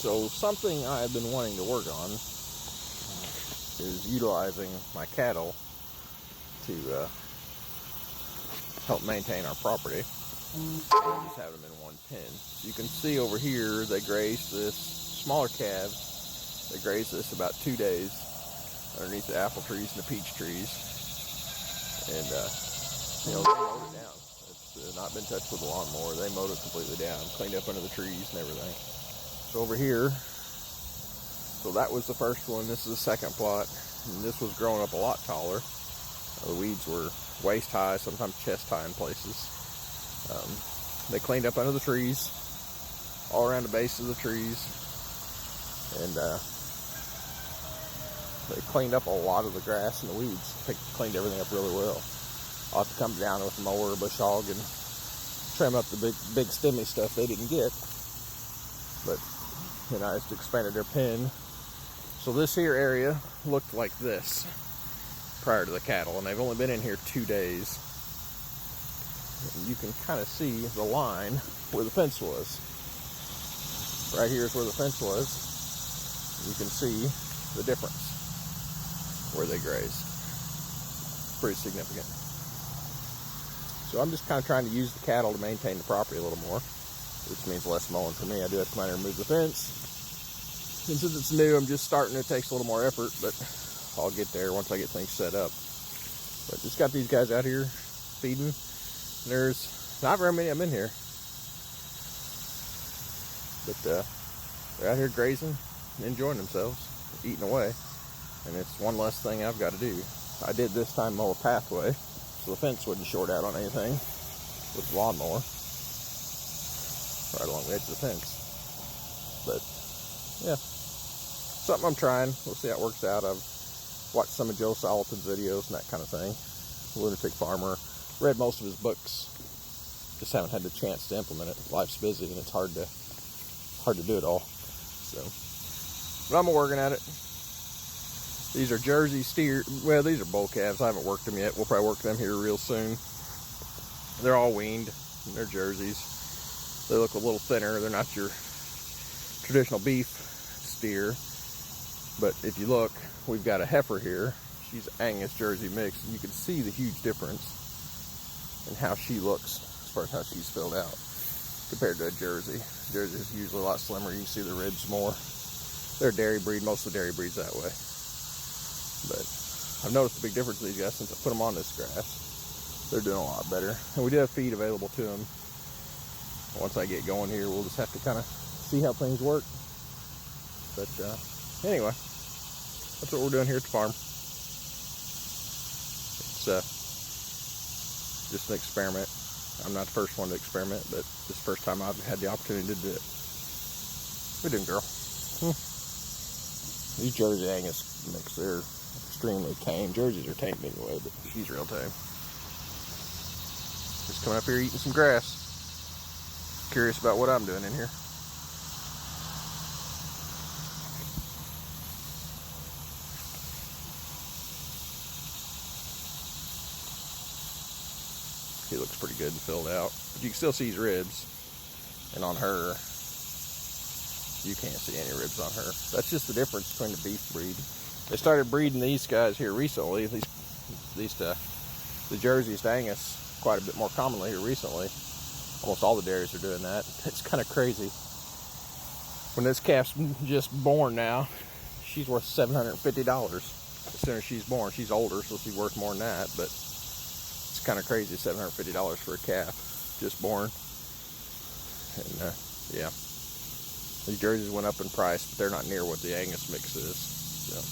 So something I've been wanting to work on is utilizing my cattle to help maintain our property. Just have them in one pen. So you can see over here they graze this, smaller calves, they graze this about 2 days underneath the apple trees and the peach trees. And you know, they mowed it down. It's not been touched with a lawnmower. They mowed it completely down, cleaned up under the trees and everything. So over here, so that was the first one. This is the second plot, and this was growing up a lot taller. The weeds were waist high, sometimes chest high in places. They cleaned up under the trees, all around the base of the trees, and they cleaned up a lot of the grass and the weeds. They cleaned everything up really well. I'll have to come down with a mower or bush hog and trim up the big stemmy stuff they didn't get. But, you know, I just expanded their pen. So this here area looked like this prior to the cattle, and they've only been in here 2 days. And you can kind of see the line where the fence was. Right here is where the fence was. You can see the difference where they grazed. Pretty significant. So I'm just kind of trying to use the cattle to maintain the property a little more, which means less mowing for me. I do have to come out and remove the fence. And since it's new, I'm just starting. It takes a little more effort, but I'll get there once I get things set up. But just got these guys out here feeding. There's not very many of them in here, but they're out here grazing and enjoying themselves, eating away. And it's one less thing I've got to do. I did this time mow a pathway, so the fence wouldn't short out on anything with the lawnmower right along the edge of the fence. But yeah, something I'm trying. We'll see how it works out. I've watched some of Joe Salatin's videos and that kind of thing. Lunatic Farmer. Read most of his books. Just haven't had the chance to implement it. Life's busy and it's hard to do it all. So, but I'm working at it. These are Jersey steer. Well, these are bull calves. I haven't worked them yet. We'll probably work them here real soon. They're all weaned. And they're Jerseys. They look a little thinner. They're not your traditional beef steer. But if you look, we've got a heifer here. She's Angus Jersey mix. And you can see the huge difference in how she looks as far as how she's filled out compared to a Jersey. Jersey is usually a lot slimmer. You can see the ribs more. They're a dairy breed. Most of the dairy breeds that way. But I've noticed a big difference in these guys since I put them on this grass. They're doing a lot better. And we do have feed available to them. Once I get going here, we'll just have to kind of see how things work. But anyway, that's what we're doing here at the farm. It's just an experiment. I'm not the first one to experiment, but this is the first time I've had the opportunity to do it. What are you doing, girl? These Jersey Angus mix, they're extremely tame. Jerseys are tame anyway, but she's real tame. Just coming up here eating some grass. Curious about what I'm doing in here. He looks pretty good and filled out. But you can still see his ribs. And on her, you can't see any ribs on her. That's just the difference between the beef breed. They started breeding these guys here recently. The Jerseys to Angus quite a bit more commonly here recently. Almost all the dairies are doing that. It's kind of crazy. When this calf's just born now, she's worth $750 as soon as she's born. She's older, so she's worth more than that, but it's kind of crazy, $750 for a calf just born. And yeah, these Jerseys went up in price, but they're not near what the Angus mix is. So